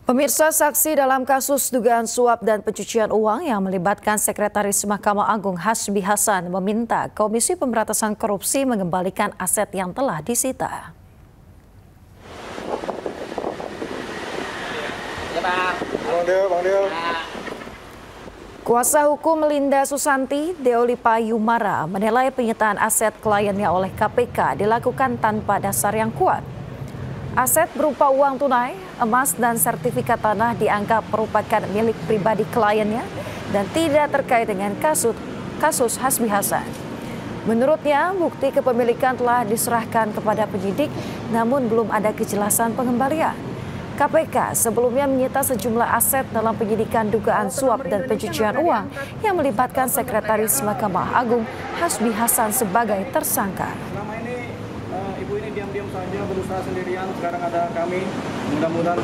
Pemirsa, saksi dalam kasus dugaan suap dan pencucian uang yang melibatkan Sekretaris Mahkamah Agung Hasbi Hasan meminta Komisi Pemberantasan Korupsi mengembalikan aset yang telah disita. Ya, Bang. Bang Deo. Kuasa hukum Melinda Susanti, Deolipa Yumara, menilai penyitaan aset kliennya oleh KPK dilakukan tanpa dasar yang kuat. Aset berupa uang tunai, emas, dan sertifikat tanah dianggap merupakan milik pribadi kliennya dan tidak terkait dengan kasus Hasbi Hasan. Menurutnya, bukti kepemilikan telah diserahkan kepada penyidik, namun belum ada kejelasan pengembalian. KPK sebelumnya menyita sejumlah aset dalam penyidikan dugaan suap dan pencucian uang yang melibatkan Sekretaris Mahkamah Agung Hasbi Hasan sebagai tersangka. Ibu ini diam-diam saja berusaha sendirian, sekarang ada kami, mudah-mudahan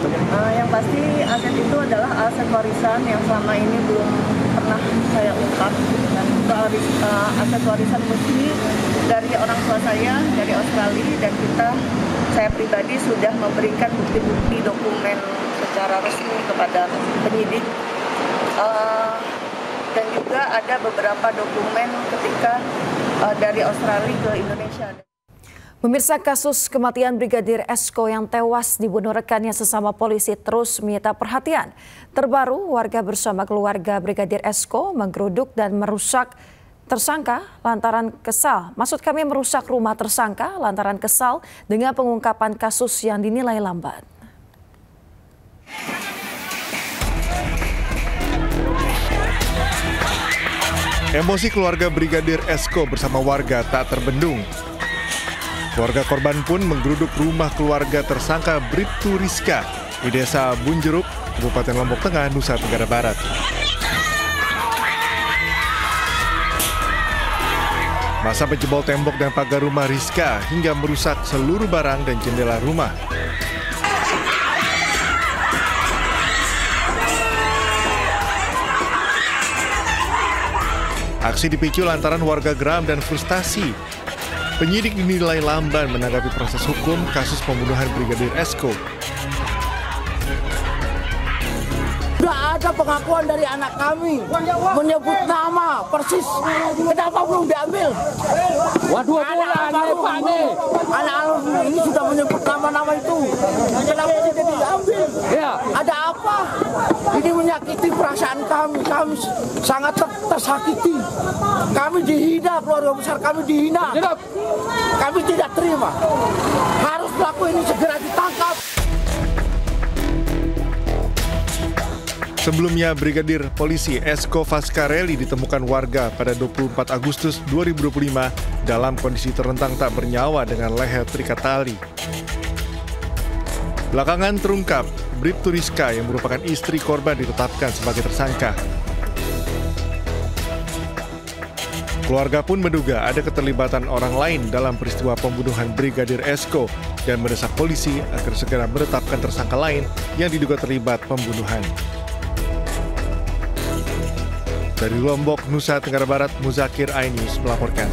yang pasti aset itu adalah aset warisan yang selama ini belum pernah saya ungkap, dan aset warisan murni dari orang tua saya dari Australia, dan saya pribadi sudah memberikan bukti-bukti dokumen secara resmi kepada penyidik, dan juga ada beberapa dokumen ketika dari Australia ke Indonesia. Pemirsa, kasus kematian Brigadir Esko yang tewas dibunuh rekannya sesama polisi terus menyita perhatian. Terbaru, warga bersama keluarga Brigadir Esko menggeruduk dan merusak tersangka lantaran kesal. Maksud kami merusak rumah tersangka lantaran kesal dengan pengungkapan kasus yang dinilai lambat. Emosi keluarga Brigadir Esko bersama warga tak terbendung. Keluarga korban pun menggeruduk rumah keluarga tersangka Bribtu Rizka di Desa Bunjeruk, Kabupaten Lombok Tengah, Nusa Tenggara Barat. Masa menjebol tembok dan pagar rumah Rizka hingga merusak seluruh barang dan jendela rumah. Aksi dipicu lantaran warga geram dan frustasi. Penyidik dinilai lamban menanggapi proses hukum kasus pembunuhan Brigadir Esko. Sudah ada pengakuan dari anak kami menyebut nama persis. Kenapa belum diambil? Waduh, anak ini sudah menyebut nama-nama itu. Kenapa tidak diambil? Ya. Ada apa? Ini menyakiti perasaan kami. Kami sangat tersakiti. Kami dihina, keluarga besar kami dihina. Kami tidak terima. Harus pelaku ini segera ditangkap. Sebelumnya, Brigadir Polisi Esko Fascarelli ditemukan warga pada 24 Agustus 2025 dalam kondisi terlentang tak bernyawa dengan leher terikat tali. Belakangan terungkap, Bribtu Rizka yang merupakan istri korban ditetapkan sebagai tersangka. Keluarga pun menduga ada keterlibatan orang lain dalam peristiwa pembunuhan Brigadir Esko dan mendesak polisi agar segera menetapkan tersangka lain yang diduga terlibat pembunuhan. Dari Lombok, Nusa Tenggara Barat, Muzakir iNews melaporkan.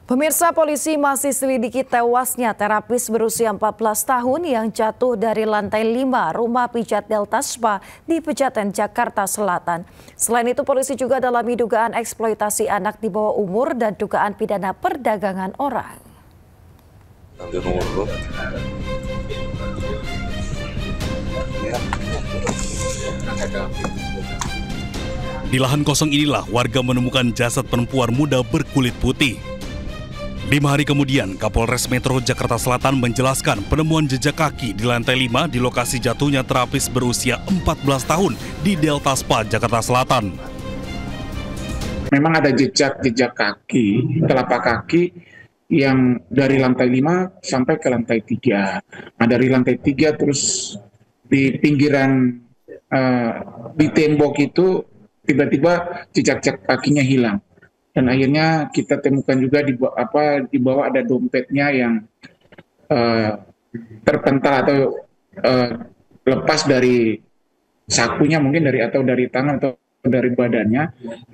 Pemirsa, polisi masih selidiki tewasnya terapis berusia 14 tahun yang jatuh dari lantai 5 rumah pijat Delta Spa di Pejaten, Jakarta Selatan. Selain itu, polisi juga dalami dugaan eksploitasi anak di bawah umur dan dugaan pidana perdagangan orang. Di lahan kosong inilah warga menemukan jasad perempuan muda berkulit putih. 5 hari kemudian, Kapolres Metro Jakarta Selatan menjelaskan penemuan jejak kaki di lantai 5 di lokasi jatuhnya terapis berusia 14 tahun di Delta Spa, Jakarta Selatan. Memang ada jejak kaki, telapak kaki yang dari lantai 5 sampai ke lantai 3. Nah, dari lantai 3 terus di pinggiran di tembok itu tiba-tiba jejak kakinya hilang. Dan akhirnya kita temukan juga di bawah ada dompetnya yang terpental atau lepas dari sakunya, mungkin dari tangan atau dari badannya,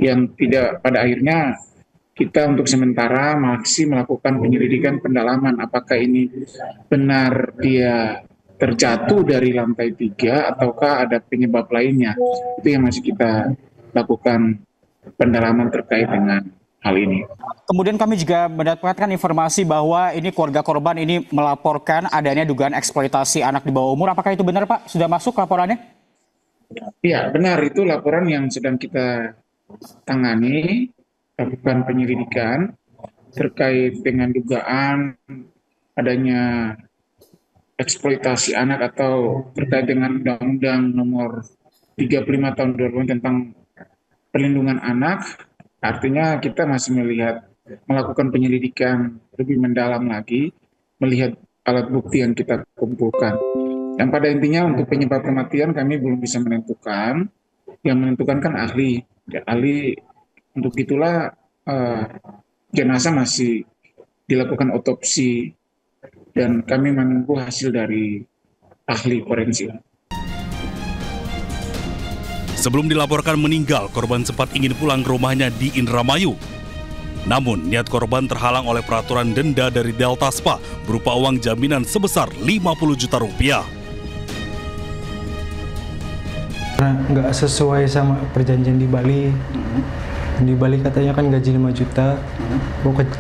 yang tidak, pada akhirnya kita untuk sementara masih melakukan penyelidikan pendalaman apakah ini benar dia terjatuh dari lantai 3 ataukah ada penyebab lainnya. Itu yang masih kita lakukan pendalaman terkait dengan hal ini. Kemudian kami juga mendapatkan informasi bahwa ini keluarga korban ini melaporkan adanya dugaan eksploitasi anak di bawah umur. Apakah itu benar, Pak? Sudah masuk laporannya? Iya, benar. Itu laporan yang sedang kita tangani, lakukan penyelidikan terkait dengan dugaan adanya eksploitasi anak atau terkait dengan Undang-Undang Nomor 35 Tahun 2000 tentang Perlindungan Anak. Artinya kita masih melakukan penyelidikan lebih mendalam lagi, melihat alat bukti yang kita kumpulkan. Dan pada intinya untuk penyebab kematian kami belum bisa menentukan. Yang menentukan kan ahli. Ya, ahli untuk itulah jenazah masih dilakukan otopsi dan kami menunggu hasil dari ahli forensik. Sebelum dilaporkan meninggal, korban sempat ingin pulang ke rumahnya di Indramayu. Namun, niat korban terhalang oleh peraturan denda dari Delta Spa berupa uang jaminan sebesar 50 juta rupiah. Karena nggak sesuai sama perjanjian di Bali. Di Bali katanya kan gaji 5 juta,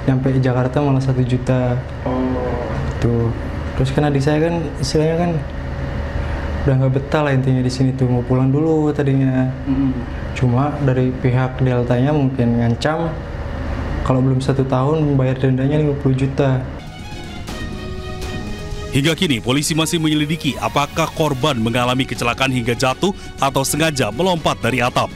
nyampe Jakarta malah 1 juta. Tuh. Terus kan adik saya kan istilahnya kan udah nggak betah lah intinya di sini tuh, mau pulang dulu tadinya. Cuma dari pihak Deltanya mungkin ngancam kalau belum 1 tahun membayar dendanya 50 juta. Hingga kini polisi masih menyelidiki apakah korban mengalami kecelakaan hingga jatuh atau sengaja melompat dari atap.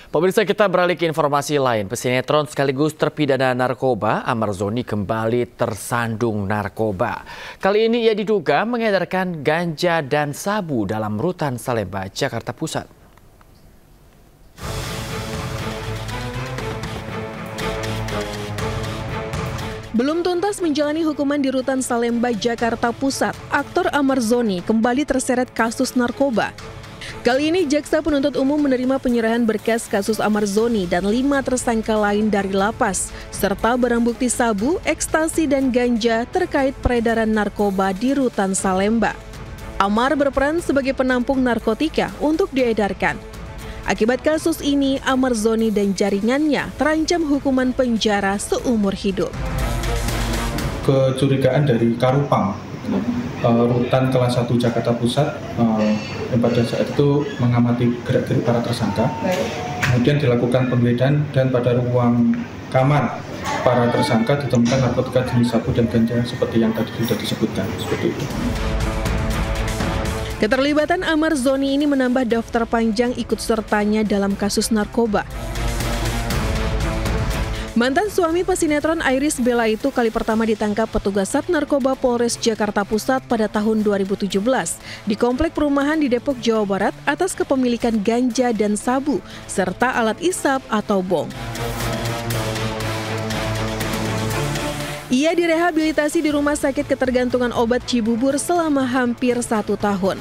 Pemirsa, kita beralih ke informasi lain. Pesinetron sekaligus terpidana narkoba Amar Zoni kembali tersandung narkoba. Kali ini ia diduga mengedarkan ganja dan sabu dalam rutan Salemba, Jakarta Pusat. Belum tuntas menjalani hukuman di rutan Salemba, Jakarta Pusat, aktor Amar Zoni kembali terseret kasus narkoba. Kali ini Jaksa Penuntut Umum menerima penyerahan berkas kasus Amar Zoni dan 5 tersangka lain dari lapas, serta barang bukti sabu, ekstasi, dan ganja terkait peredaran narkoba di rutan Salemba. Amar berperan sebagai penampung narkotika untuk diedarkan. Akibat kasus ini, Amar Zoni dan jaringannya terancam hukuman penjara seumur hidup. Kecurigaan dari Karupang, rutan kelas 1 Jakarta Pusat, yang pada saat itu mengamati gerak-gerik para tersangka. Kemudian dilakukan penggeledahan dan pada ruang kamar para tersangka ditemukan narkotika jenis sabu dan ganja seperti yang tadi sudah disebutkan, seperti itu. Keterlibatan Amar Zoni ini menambah daftar panjang ikut sertanya dalam kasus narkoba. Mantan suami pesinetron Iris Bella itu kali pertama ditangkap petugas Sat Narkoba Polres Jakarta Pusat pada tahun 2017 di komplek perumahan di Depok, Jawa Barat atas kepemilikan ganja dan sabu serta alat isap atau bong. Ia direhabilitasi di Rumah Sakit Ketergantungan Obat Cibubur selama hampir 1 tahun.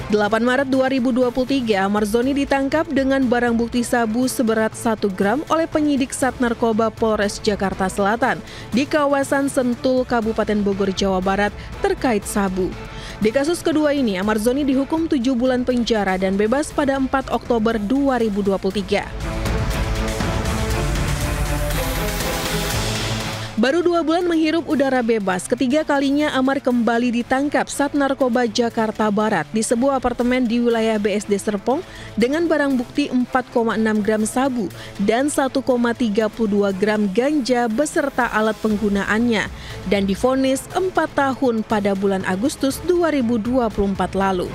8 Maret 2023, Amar Zoni ditangkap dengan barang bukti sabu seberat 1 gram oleh penyidik Sat Narkoba Polres Jakarta Selatan di kawasan Sentul, Kabupaten Bogor, Jawa Barat terkait sabu. Di kasus kedua ini, Amar Zoni dihukum 7 bulan penjara dan bebas pada 4 Oktober 2023. Baru 2 bulan menghirup udara bebas, ketiga kalinya Amar kembali ditangkap Sat Narkoba Jakarta Barat di sebuah apartemen di wilayah BSD Serpong dengan barang bukti 4,6 gram sabu dan 1,32 gram ganja beserta alat penggunaannya dan divonis 4 tahun pada bulan Agustus 2024 lalu.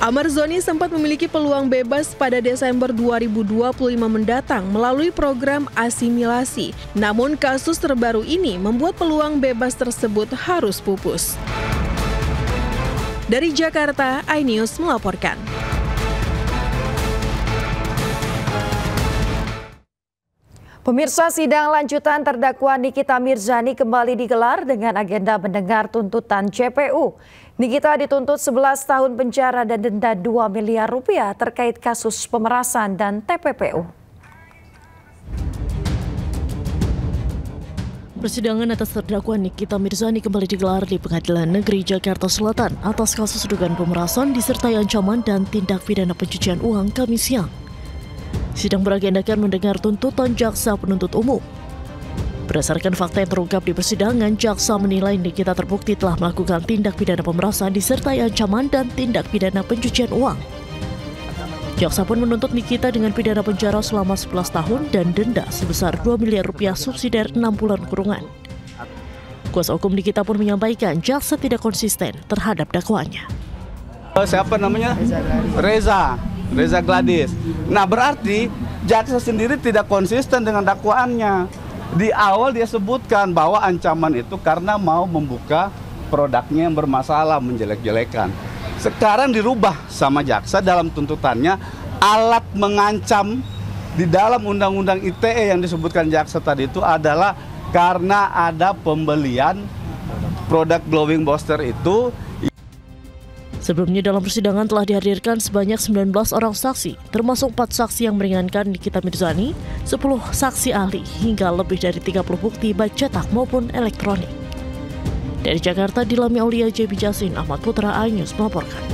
Amar Zoni sempat memiliki peluang bebas pada Desember 2025 mendatang melalui program asimilasi. Namun kasus terbaru ini membuat peluang bebas tersebut harus pupus. Dari Jakarta, iNews melaporkan. Pemirsa, sidang lanjutan terdakwa Nikita Mirzani kembali digelar dengan agenda mendengar tuntutan JPU. Nikita dituntut 11 tahun penjara dan denda 2 miliar rupiah terkait kasus pemerasan dan TPPU. Persidangan atas terdakwa Nikita Mirzani kembali digelar di Pengadilan Negeri Jakarta Selatan atas kasus dugaan pemerasan disertai ancaman dan tindak pidana pencucian uang Kamis siang. Sidang beragendakan mendengar tuntutan jaksa penuntut umum. Berdasarkan fakta yang terungkap di persidangan, jaksa menilai Nikita terbukti telah melakukan tindak pidana pemerasan disertai ancaman dan tindak pidana pencucian uang. Jaksa pun menuntut Nikita dengan pidana penjara selama 11 tahun dan denda sebesar 2 miliar rupiah subsidiar 6 bulan kurungan. Kuasa hukum Nikita pun menyampaikan jaksa tidak konsisten terhadap dakwaannya. Siapa namanya? Reza Gladys. Nah, berarti jaksa sendiri tidak konsisten dengan dakwaannya. Di awal dia sebutkan bahwa ancaman itu karena mau membuka produknya yang bermasalah, menjelek-jelekan. Sekarang dirubah sama jaksa dalam tuntutannya, alat mengancam di dalam Undang-Undang ITE yang disebutkan jaksa tadi itu adalah karena ada pembelian produk glowing booster itu. Sebelumnya dalam persidangan telah dihadirkan sebanyak 19 orang saksi, termasuk 4 saksi yang meringankan Nikita Mirzani, 10 saksi ahli, hingga lebih dari 30 bukti baik cetak maupun elektronik. Dari Jakarta, Dilami Aulia, JB Jasin, Ahmad Putra, iNews melaporkan.